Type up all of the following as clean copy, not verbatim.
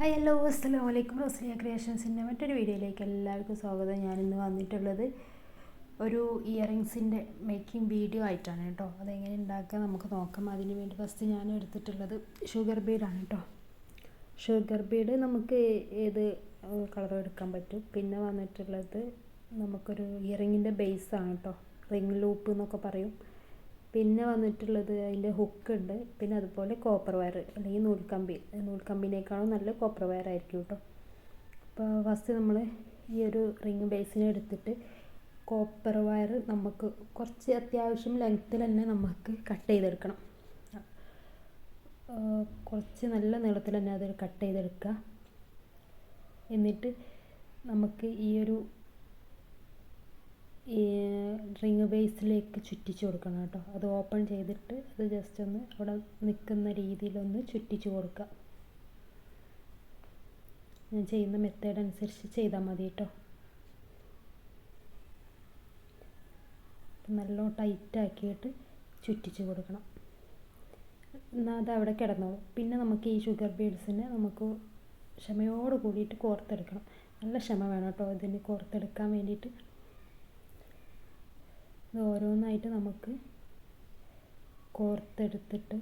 Hi hello അസ്സലാമു അലൈക്കും. റോസ്ലിയ ക്രിയേഷൻസിൻ്റെ മറ്റൊരു വീഡിയോയിലേക്ക് എല്ലാവർക്കും സ്വാഗതം. ഞാനിന്ന് വന്നിട്ടുള്ളത് ഒരു ഇയറിങ്സിൻ്റെ മേക്കിംഗ് വീഡിയോ ആയിട്ടാണ് കേട്ടോ. അതെങ്ങനെ ഉണ്ടാക്കുക നമുക്ക് നോക്കാം. അതിന് വേണ്ടി ഫസ്റ്റ് ഞാൻ എടുത്തിട്ടുള്ളത് ഷുഗർ ബീഡാണ് കേട്ടോ. ഷുഗർ ബീഡ് നമുക്ക് ഏത് കളറും എടുക്കാൻ പറ്റും. പിന്നെ വന്നിട്ടുള്ളത് നമുക്കൊരു ഇയറിങ്ങിൻ്റെ ബേസാണ് കേട്ടോ. റിംഗ് ലൂപ്പ് എന്നൊക്കെ പറയും. പിന്നെ വന്നിട്ടുള്ളത് അതിൻ്റെ ഹുക്ക് ഉണ്ട്. പിന്നെ അതുപോലെ കോപ്പർ വയർ അല്ലെങ്കിൽ നൂൽക്കമ്പിനേക്കാളും നല്ല കോപ്പർ വയർ ആയിരിക്കും കേട്ടോ. അപ്പോൾ ഫസ്റ്റ് നമ്മൾ ഈ ഒരു റിങ് ബേസിനെ എടുത്തിട്ട് കോപ്പർ വയർ നമുക്ക് കുറച്ച് അത്യാവശ്യം ലെങ്ത്തിൽ തന്നെ നമുക്ക് കട്ട് ചെയ്തെടുക്കണം. കുറച്ച് നല്ല നീളത്തിൽ തന്നെ അത് കട്ട് ചെയ്തെടുക്കുക. എന്നിട്ട് നമുക്ക് ഈ റിങ് ബേസിലേക്ക് ചുറ്റിച്ച് കൊടുക്കണം കേട്ടോ. അത് ഓപ്പൺ ചെയ്തിട്ട് അത് ജസ്റ്റ് ഒന്ന് അവിടെ നിൽക്കുന്ന രീതിയിലൊന്ന് ചുറ്റിച്ച് കൊടുക്കുക. ഞാൻ ചെയ്യുന്ന മെത്തേഡ് അനുസരിച്ച് ചെയ്താൽ മതി കേട്ടോ. നല്ലോണം ടൈറ്റാക്കിയിട്ട് ചുറ്റിച്ച് കൊടുക്കണം. എന്നാൽ അത് അവിടെ കിടന്നോളും. പിന്നെ നമുക്ക് ഈ ഷുഗർ ബീഡ്സിനെ നമുക്ക് ക്ഷമയോട് കൂടിയിട്ട് കോർത്തെടുക്കണം. നല്ല ക്ഷമ വേണം കേട്ടോ ഇതിന് കോർത്തെടുക്കാൻ വേണ്ടിയിട്ട്. ഇത് ഓരോന്നായിട്ട് നമുക്ക് കോർത്തെടുത്തിട്ട്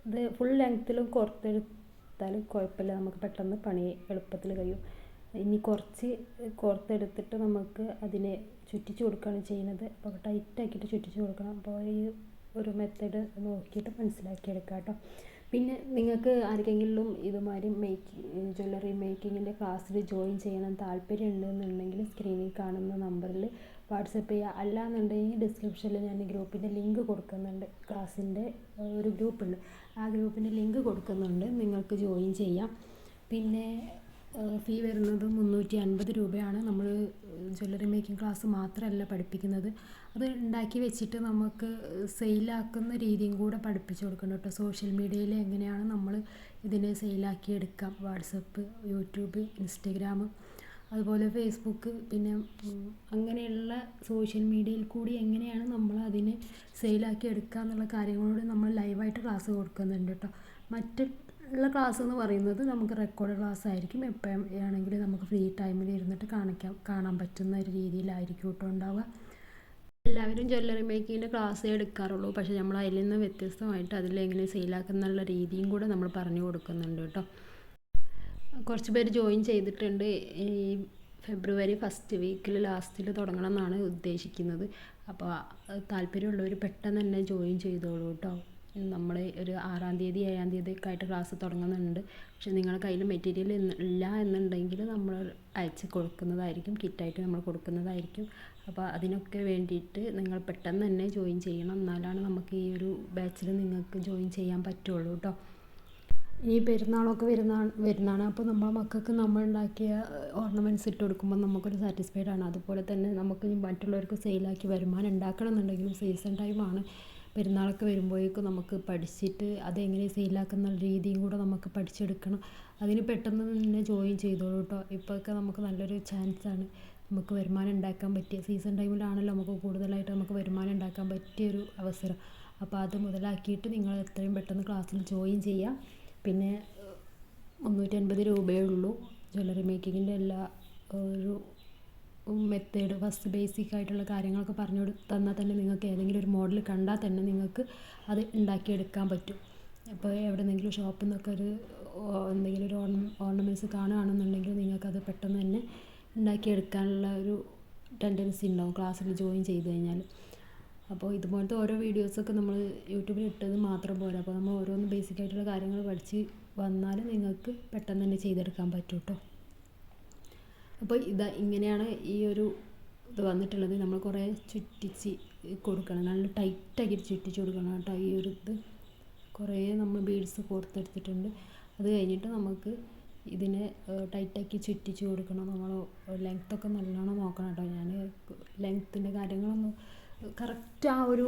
ഇത് ഫുൾ ലെങ്ത്തിലും കോർത്തെടുത്താലും കുഴപ്പമില്ല. നമുക്ക് പെട്ടെന്ന് പണി എളുപ്പത്തിൽ കഴിയും. ഇനി കുറച്ച് കോർത്തെടുത്തിട്ട് നമുക്ക് അതിനെ ചുറ്റിച്ച് കൊടുക്കുകയാണ് ചെയ്യുന്നത്. അപ്പോൾ ടൈറ്റാക്കിയിട്ട് ചുറ്റിച്ച് കൊടുക്കണം. അപ്പോൾ ഈ ഒരു മെത്തേഡ് നോക്കിയിട്ട് മനസ്സിലാക്കിയെടുക്കാം കേട്ടോ. പിന്നെ നിങ്ങൾക്ക് ആർക്കെങ്കിലും ഇതുമാതിരി ജ്വല്ലറി മേക്കിങ്ങിൻ്റെ ക്ലാസ്സിൽ ജോയിൻ ചെയ്യണം താല്പര്യം ഉണ്ടെന്നുണ്ടെങ്കിൽ സ്ക്രീനിൽ കാണുന്ന നമ്പറിൽ വാട്സപ്പ് ചെയ്യുക. അല്ലാന്നുണ്ടെങ്കിൽ ഡിസ്ക്രിപ്ഷനിൽ ഞാൻ ഗ്രൂപ്പിൻ്റെ ലിങ്ക് കൊടുക്കുന്നുണ്ട്. ക്ലാസ്സിൻ്റെ ഒരു ഗ്രൂപ്പുണ്ട്, ആ ഗ്രൂപ്പിൻ്റെ ലിങ്ക് കൊടുക്കുന്നുണ്ട്, നിങ്ങൾക്ക് ജോയിൻ ചെയ്യാം. പിന്നെ ഫീ വരുന്നത് 350 രൂപയാണ്. നമ്മൾ ജ്വല്ലറി മേക്കിംഗ് ക്ലാസ് മാത്രമല്ല പഠിപ്പിക്കുന്നത്, അത് ഉണ്ടാക്കി വെച്ചിട്ട് നമുക്ക് സെയിലാക്കുന്ന രീതിയും കൂടെ പഠിപ്പിച്ചു കൊടുക്കണം കേട്ടോ. സോഷ്യൽ മീഡിയയിൽ എങ്ങനെയാണ് നമ്മൾ ഇതിനെ സെയിലാക്കി എടുക്കാം, വാട്സപ്പ്, യൂട്യൂബ്, ഇൻസ്റ്റഗ്രാം, അതുപോലെ ഫേസ്ബുക്ക്, പിന്നെ അങ്ങനെയുള്ള സോഷ്യൽ മീഡിയയിൽ കൂടി എങ്ങനെയാണ് നമ്മൾ അതിനെ സെയിലാക്കി എടുക്കുക എന്നുള്ള കാര്യങ്ങളോട് നമ്മൾ ലൈവായിട്ട് ക്ലാസ് കൊടുക്കുന്നുണ്ട് കേട്ടോ. മറ്റുള്ള ക്ലാസ് എന്ന് പറയുന്നത് നമുക്ക് റെക്കോർഡ് ക്ലാസ് ആയിരിക്കും. എപ്പോഴാണെങ്കിലും നമുക്ക് ഫ്രീ ടൈമിൽ ഇരുന്നിട്ട് കാണാൻ പറ്റുന്ന ഒരു രീതിയിലായിരിക്കും കേട്ടോ ഉണ്ടാവുക. എല്ലാവരും ജ്വല്ലറി മേക്കിങ്ങിൻ്റെ ക്ലാസ് എടുക്കാറുള്ളൂ, പക്ഷേ നമ്മൾ അതിൽ നിന്ന് വ്യത്യസ്തമായിട്ട് അതിലെങ്ങനെ സെയിലാക്കുന്നുള്ള രീതിയും കൂടെ നമ്മൾ പറഞ്ഞു കൊടുക്കുന്നുണ്ട് കേട്ടോ. കുറച്ച് പേര് ജോയിൻ ചെയ്തിട്ടുണ്ട്. ഈ ഫെബ്രുവരി ഫസ്റ്റ് വീക്കിൽ ലാസ്റ്റിൽ തുടങ്ങണം എന്നാണ് ഉദ്ദേശിക്കുന്നത്. അപ്പോൾ താല്പര്യമുള്ളവർ പെട്ടെന്ന് തന്നെ ജോയിൻ ചെയ്തോളൂ കേട്ടോ. നമ്മൾ ഒരു 6-ാം തീയതി 7-ാം തീയതി ഒക്കെ ആയിട്ട് ക്ലാസ് തുടങ്ങുന്നുണ്ട്. പക്ഷേ നിങ്ങളുടെ കയ്യിൽ മെറ്റീരിയൽ ഇല്ല എന്നുണ്ടെങ്കിൽ നമ്മൾ അയച്ച് കൊടുക്കുന്നതായിരിക്കും, കിറ്റായിട്ട് നമ്മൾ കൊടുക്കുന്നതായിരിക്കും. അപ്പോൾ അതിനൊക്കെ വേണ്ടിയിട്ട് നിങ്ങൾ പെട്ടെന്ന് തന്നെ ജോയിൻ ചെയ്യണം. എന്നാലാണ് നമുക്ക് ഈ ഒരു ബാച്ചിൽ നിങ്ങൾക്ക് ജോയിൻ ചെയ്യാൻ പറ്റുള്ളൂ കേട്ടോ. ഈ പെരുന്നാളൊക്കെ വരുന്നതാണ്. അപ്പോൾ നമ്മൾ മക്കൾക്ക് നമ്മൾ ഉണ്ടാക്കിയ ഓർണമെൻറ്റ്സ് ഇട്ട് കൊടുക്കുമ്പോൾ നമുക്കൊരു സാറ്റിസ്ഫൈഡ് ആണ്. അതുപോലെ തന്നെ നമുക്ക് മറ്റുള്ളവർക്ക് സെയിലാക്കി വരുമാനം ഉണ്ടാക്കണം എന്നുണ്ടെങ്കിലും സീസൺ ടൈമാണ്. പെരുന്നാളൊക്കെ വരുമ്പോഴേക്കും നമുക്ക് പഠിച്ചിട്ട് അതെങ്ങനെ സെയിലാക്കുന്ന രീതിയും കൂടെ നമുക്ക് പഠിച്ചെടുക്കണം. അതിന് പെട്ടെന്ന് തന്നെ ജോയിൻ ചെയ്തോളൂ കേട്ടോ. ഇപ്പോഴൊക്കെ നമുക്ക് നല്ലൊരു ചാൻസാണ്. നമുക്ക് വരുമാനം ഉണ്ടാക്കാൻ പറ്റിയ സീസൺ ടൈമിലാണല്ലോ നമുക്ക് കൂടുതലായിട്ട് നമുക്ക് വരുമാനം ഉണ്ടാക്കാൻ പറ്റിയൊരു അവസരം. അപ്പോൾ അത് മുതലാക്കിയിട്ട് നിങ്ങൾ എത്രയും പെട്ടെന്ന് ക്ലാസ്സിൽ ജോയിൻ ചെയ്യുക. പിന്നെ 350 രൂപയേ ഉള്ളൂ. ജ്വല്ലറി മേക്കിങ്ങിൻ്റെ എല്ലാ ഒരു മെത്തേഡ് ഫസ്റ്റ് ബേസിക് ആയിട്ടുള്ള കാര്യങ്ങളൊക്കെ പറഞ്ഞു തന്നാൽ തന്നെ നിങ്ങൾക്ക് ഏതെങ്കിലും ഒരു മോഡൽ കണ്ടാൽ തന്നെ നിങ്ങൾക്ക് അത് ഉണ്ടാക്കിയെടുക്കാൻ പറ്റും. അപ്പോൾ എവിടെയെങ്കിലും ഷോപ്പിൽ നിന്നൊക്കെ എന്തെങ്കിലും ഒരു ഓർണമെൻറ്റ്സ് കാണുകയാണെന്നുണ്ടെങ്കിൽ നിങ്ങൾക്കത് പെട്ടെന്ന് തന്നെ ഉണ്ടാക്കിയെടുക്കാനുള്ള ഒരു ടെൻഡൻസി ഉണ്ടാവും ക്ലാസ്സിൽ ജോയിൻ ചെയ്ത് കഴിഞ്ഞാൽ. അപ്പോൾ ഇതുപോലത്തെ ഓരോ വീഡിയോസൊക്കെ നമ്മൾ യൂട്യൂബിൽ ഇട്ടത് മാത്രം പോരാ. അപ്പോൾ നമ്മൾ ഓരോന്ന് ബേസിക് ആയിട്ടുള്ള കാര്യങ്ങൾ പഠിച്ച് വന്നാൽ നിങ്ങൾക്ക് പെട്ടെന്ന് തന്നെ ചെയ്തെടുക്കാൻ പറ്റും കേട്ടോ. അപ്പോൾ ഇങ്ങനെയാണ് ഈ ഒരു ഇത് വന്നിട്ടുള്ളത്. നമ്മൾ കുറേ ചുറ്റിച്ച് കൊടുക്കണം, നല്ല ടൈറ്റാക്കിയിട്ട് ചുറ്റിച്ച് കൊടുക്കണം കേട്ടോ. ഈ ഒരു ഇത് കുറേ നമ്മൾ ബീഡ്സ് കോർത്തെടുത്തിട്ടുണ്ട്. അത് കഴിഞ്ഞിട്ട് നമുക്ക് ഇതിനെ ടൈറ്റാക്കി ചുറ്റിച്ച് കൊടുക്കണം. നമ്മൾ ലെങ്ത്തൊക്കെ നല്ലോണം നോക്കണം കേട്ടോ. ഞാൻ ലെങ്ത്തിൻ്റെ കാര്യങ്ങളൊന്നും കറക്റ്റ് ആ ഒരു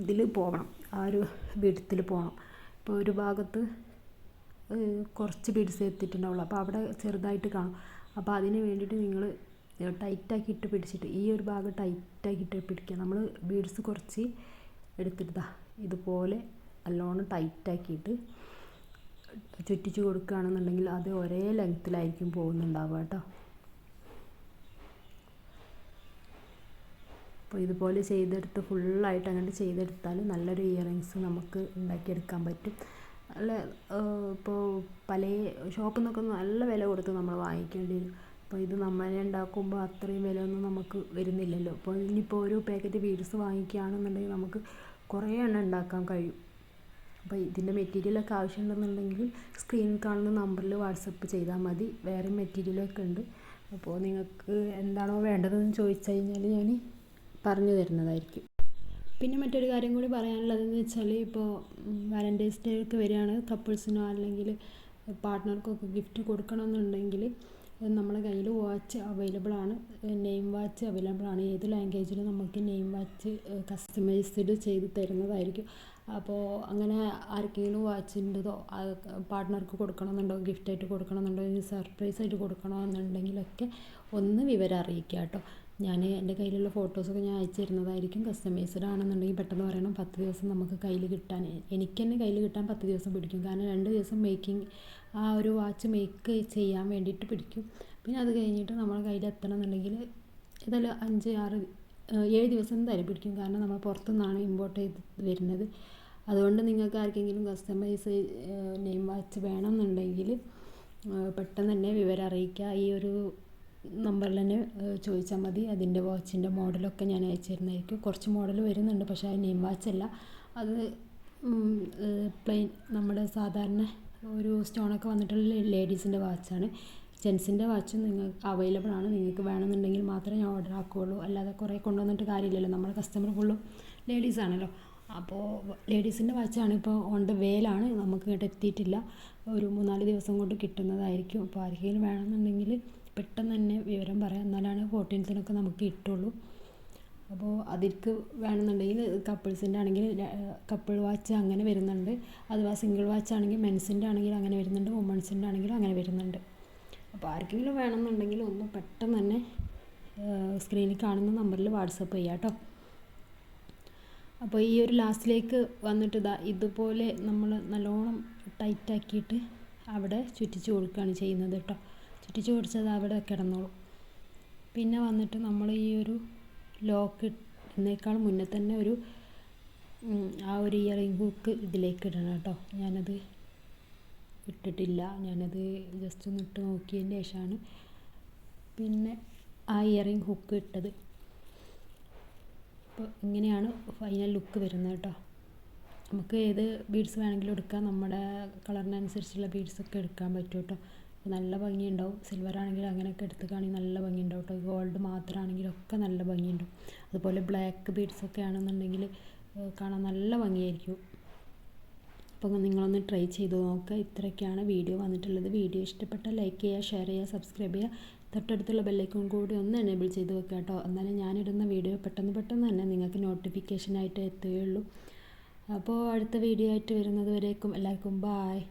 ഇതിൽ പോകണം, ആ ഒരു വിഡ്ത്തിൽ പോകണം. ഇപ്പോൾ ഒരു ഭാഗത്ത് കുറച്ച് ബീഡ്സ് എത്തിയിട്ടുണ്ടാവുള്ളൂ, അപ്പോൾ അവിടെ ചെറുതായിട്ട് കാണും. അപ്പോൾ അതിന് വേണ്ടിയിട്ട് നിങ്ങൾ ടൈറ്റാക്കിയിട്ട് പിടിച്ചിട്ട് ഈ ഒരു ഭാഗം ടൈറ്റാക്കിയിട്ട് പിടിക്കുക. നമ്മൾ ബീഡ്സ് കുറച്ച് എടുത്തിട്ട് ഇതുപോലെ നല്ലോണം ടൈറ്റാക്കിയിട്ട് ചുറ്റിച്ച് കൊടുക്കുകയാണെന്നുണ്ടെങ്കിൽ അത് ഒരേ ലെങ്ത്തിലായിരിക്കും പോകുന്നുണ്ടാവുക കേട്ടോ. അപ്പോൾ ഇതുപോലെ ചെയ്തെടുത്ത് ഫുള്ളായിട്ട് അങ്ങോട്ട് ചെയ്തെടുത്താൽ നല്ലൊരു ഇയറിങ്സ് നമുക്ക് ഉണ്ടാക്കിയെടുക്കാൻ പറ്റും. അല്ല ഇപ്പോൾ പല ഷോപ്പിൽ നിന്നൊക്കെ നല്ല വില കൊടുത്ത് നമ്മൾ വാങ്ങിക്കേണ്ടി വരും. അപ്പോൾ ഇത് നമ്മളെ ഉണ്ടാക്കുമ്പോൾ അത്രയും വിലയൊന്നും നമുക്ക് വരുന്നില്ലല്ലോ. അപ്പോൾ ഇനിയിപ്പോൾ ഒരു പാക്കറ്റ് ബീഡ്സ് വാങ്ങിക്കുകയാണെന്നുണ്ടെങ്കിൽ നമുക്ക് കുറേ എണ്ണം ഉണ്ടാക്കാൻ കഴിയും. അപ്പോൾ ഇതിൻ്റെ മെറ്റീരിയലൊക്കെ ആവശ്യമുണ്ടെന്നുണ്ടെങ്കിൽ സ്ക്രീനിൽ കാണുന്ന നമ്പറിൽ വാട്സപ്പ് ചെയ്താൽ മതി. വേറെ മെറ്റീരിയലൊക്കെ ഉണ്ട്. അപ്പോൾ നിങ്ങൾക്ക് എന്താണോ വേണ്ടതെന്ന് ചോദിച്ചു കഴിഞ്ഞാൽ ഞാൻ പറഞ്ഞു തരുന്നതായിരിക്കും. പിന്നെ മറ്റൊരു കാര്യം കൂടി പറയാനുള്ളതെന്ന് വെച്ചാൽ ഇപ്പോൾ വാലൻറ്റൈൻസ് ഡേ ഒക്കെ വരികയാണ്. കപ്പിൾസിനോ അല്ലെങ്കിൽ പാർട്ട്ണർക്കൊക്കെ ഗിഫ്റ്റ് കൊടുക്കണമെന്നുണ്ടെങ്കിൽ നമ്മളെ കയ്യിൽ വാച്ച് അവൈലബിൾ ആണ്. നെയിം വാച്ച് അവൈലബിൾ ആണ്. ഏത് ലാംഗ്വേജിലും നമുക്ക് നെയിം വാച്ച് കസ്റ്റമൈസ്ഡ് ചെയ്ത് തരുന്നതായിരിക്കും. അപ്പോൾ അങ്ങനെ ആർക്കെങ്കിലും വാച്ചിൻ്റെതോ പാർട്ട്ണർക്ക് കൊടുക്കണമെന്നുണ്ടോ, ഗിഫ്റ്റായിട്ട് കൊടുക്കണമെന്നുണ്ടോ, ഇനി സർപ്രൈസായിട്ട് കൊടുക്കണമെന്നുണ്ടെങ്കിലൊക്കെ ഒന്ന് വിവരം അറിയിക്കുക കേട്ടോ. ഞാൻ എൻ്റെ കയ്യിലുള്ള ഫോട്ടോസൊക്കെ ഞാൻ അയച്ചു തരുന്നതായിരിക്കും. കസ്റ്റമൈസ്ഡ് ആണെന്നുണ്ടെങ്കിൽ പെട്ടെന്ന് പറയണം. 10 ദിവസം നമുക്ക് കയ്യിൽ കിട്ടാൻ, എനിക്ക് തന്നെ കയ്യിൽ കിട്ടാൻ 10 ദിവസം പിടിക്കും. കാരണം 2 ദിവസം മേക്കിംഗ് ആ ഒരു വാച്ച് മേക്ക് ചെയ്യാൻ വേണ്ടിയിട്ട് പിടിക്കും. പിന്നെ അത് കഴിഞ്ഞിട്ട് നമ്മളെ കയ്യിൽ എത്തണം എന്നുണ്ടെങ്കിൽ ഏതായാലും 5, 6, 7 ദിവസം എന്തായാലും പിടിക്കും. കാരണം നമ്മൾ പുറത്തുനിന്നാണ് ഇമ്പോർട്ട് ചെയ്ത് വരുന്നത്. അതുകൊണ്ട് നിങ്ങൾക്ക് ആർക്കെങ്കിലും കസ്റ്റമൈസ് നെയിം വാച്ച് വേണമെന്നുണ്ടെങ്കിൽ പെട്ടെന്ന് തന്നെ വിവരം അറിയിക്കുക. ഈ ഒരു നമ്പറിൽ തന്നെ ചോദിച്ചാൽ മതി. അതിൻ്റെ വാച്ചിൻ്റെ മോഡലൊക്കെ ഞാൻ അയച്ചു തരുന്നതായിരിക്കും. കുറച്ച് മോഡൽ വരുന്നുണ്ട്, പക്ഷേ അത് നെയിം വാച്ചല്ല. അത് പ്ലെയിൻ നമ്മുടെ സാധാരണ ഒരു സ്റ്റോണൊക്കെ വന്നിട്ടുള്ള ലേഡീസിൻ്റെ വാച്ചാണ്. ജെൻസിൻ്റെ വാച്ചും നിങ്ങൾക്ക് അവൈലബിൾ ആണ്. നിങ്ങൾക്ക് വേണമെന്നുണ്ടെങ്കിൽ മാത്രമേ ഞാൻ ഓർഡർ ആക്കുകയുള്ളൂ. അല്ലാതെ കുറേ കൊണ്ടുവന്നിട്ട് കാര്യമില്ലല്ലോ. നമ്മുടെ കസ്റ്റമർ ഫുള്ളും ലേഡീസാണല്ലോ. അപ്പോൾ ലേഡീസിൻ്റെ വാച്ചാണ് ഇപ്പോൾ ഓൺ ദ വേയിലാണ്. നമുക്ക് ഇങ്ങോട്ട് എത്തിയിട്ടില്ല. ഒരു 3-4 ദിവസം കൊണ്ട് കിട്ടുന്നതായിരിക്കും. അപ്പോൾ ആർക്കെങ്കിലും വേണമെന്നുണ്ടെങ്കിൽ പെട്ടെന്ന് തന്നെ വിവരം പറയാം. എന്നാലാണ് 14th നമുക്ക് കിട്ടുള്ളൂ. അപ്പോൾ അതിற்கு വേണമെന്നുണ്ടെങ്കിൽ കപ്പിൾസിൻ്റെ ആണെങ്കിൽ കപ്പിൾ വാച്ച് അങ്ങനെ വരുന്നുണ്ട്. അഥവാ സിംഗിൾ വാച്ച് ആണെങ്കിൽ മെൻസിൻ്റെ ആണെങ്കിൽ അങ്ങനെ വരുന്നുണ്ട്, വുമൺസിൻ്റെ ആണെങ്കിലും അങ്ങനെ വരുന്നുണ്ട്. അപ്പോൾ ആർക്കെങ്കിലും വേണമെന്നുണ്ടെങ്കിൽ ഒന്ന് പെട്ടെന്ന് തന്നെ സ്ക്രീനിൽ കാണുന്ന നമ്പറിൽ വാട്സപ്പ് ചെയ്യാം കേട്ടോ. അപ്പോൾ ഈ ഒരു ലാസ്റ്റിലേക്ക് വന്നിട്ട് ഇതുപോലെ നമ്മൾ നല്ലോണം ടൈറ്റാക്കിയിട്ട് അവിടെ ചുറ്റിച്ച് കൊടുക്കുകയാണ് ചെയ്യുന്നത് കേട്ടോ. ചുറ്റിച്ച് കൊടുത്തത് അവിടെ കിടന്നോളും. പിന്നെ വന്നിട്ട് നമ്മൾ ഈ ഒരു ലോക്ക് ഇടുന്നേക്കാൾ മുന്നേ തന്നെ ആ ഒരു ഇയറിംഗ് ഹുക്ക് ഇതിലേക്ക് ഇടണം കേട്ടോ. ഞാനത് ഇട്ടിട്ടില്ല. ഞാനത് ജസ്റ്റ് ഒന്ന് ഇട്ട് നോക്കിയതിന് ശേഷമാണ് പിന്നെ ആ ഇയറിംഗ് ഹുക്ക് ഇട്ടത്. അപ്പോൾ ഇങ്ങനെയാണ് ഫൈനൽ ലുക്ക് വരുന്നത് കേട്ടോ. നമുക്ക് ഏത് ബീഡ്സ് വേണമെങ്കിലും എടുക്കാം. നമ്മുടെ കളറിനനുസരിച്ചുള്ള ബീഡ്സൊക്കെ എടുക്കാൻ പറ്റും കേട്ടോ. നല്ല ഭംഗിയുണ്ടാവും. സിൽവർ ആണെങ്കിലും അങ്ങനെയൊക്കെ എടുത്തുകയാണെങ്കിൽ നല്ല ഭംഗിയുണ്ടാവും കേട്ടോ. ഗോൾഡ് മാത്രമാണെങ്കിലൊക്കെ നല്ല ഭംഗിയുണ്ടാവും. അതുപോലെ ബ്ലാക്ക് ബീഡ്സൊക്കെ ആണെന്നുണ്ടെങ്കിൽ കാണാൻ നല്ല ഭംഗിയായിരിക്കും. അപ്പോൾ നിങ്ങളൊന്ന് ട്രൈ ചെയ്ത് നോക്കുക. ഇത്രയൊക്കെയാണ് വീഡിയോ വന്നിട്ടുള്ളത്. വീഡിയോ ഇഷ്ടപ്പെട്ടാൽ ലൈക്ക് ചെയ്യുക, ഷെയർ ചെയ്യുക, സബ്സ്ക്രൈബ് ചെയ്യുക. തൊട്ടടുത്തുള്ള ബെല്ലൈക്കൺ കൂടി ഒന്ന് എനേബിൾ ചെയ്ത് വെക്കുക കേട്ടോ. എന്നാലും ഞാനിടുന്ന വീഡിയോ പെട്ടെന്ന് തന്നെ നിങ്ങൾക്ക് നോട്ടിഫിക്കേഷനായിട്ട് എത്തുകയുള്ളൂ. അപ്പോൾ അടുത്ത വീഡിയോ ആയിട്ട് വരുന്നത് വരേക്കും എല്ലാവർക്കും ബായ്.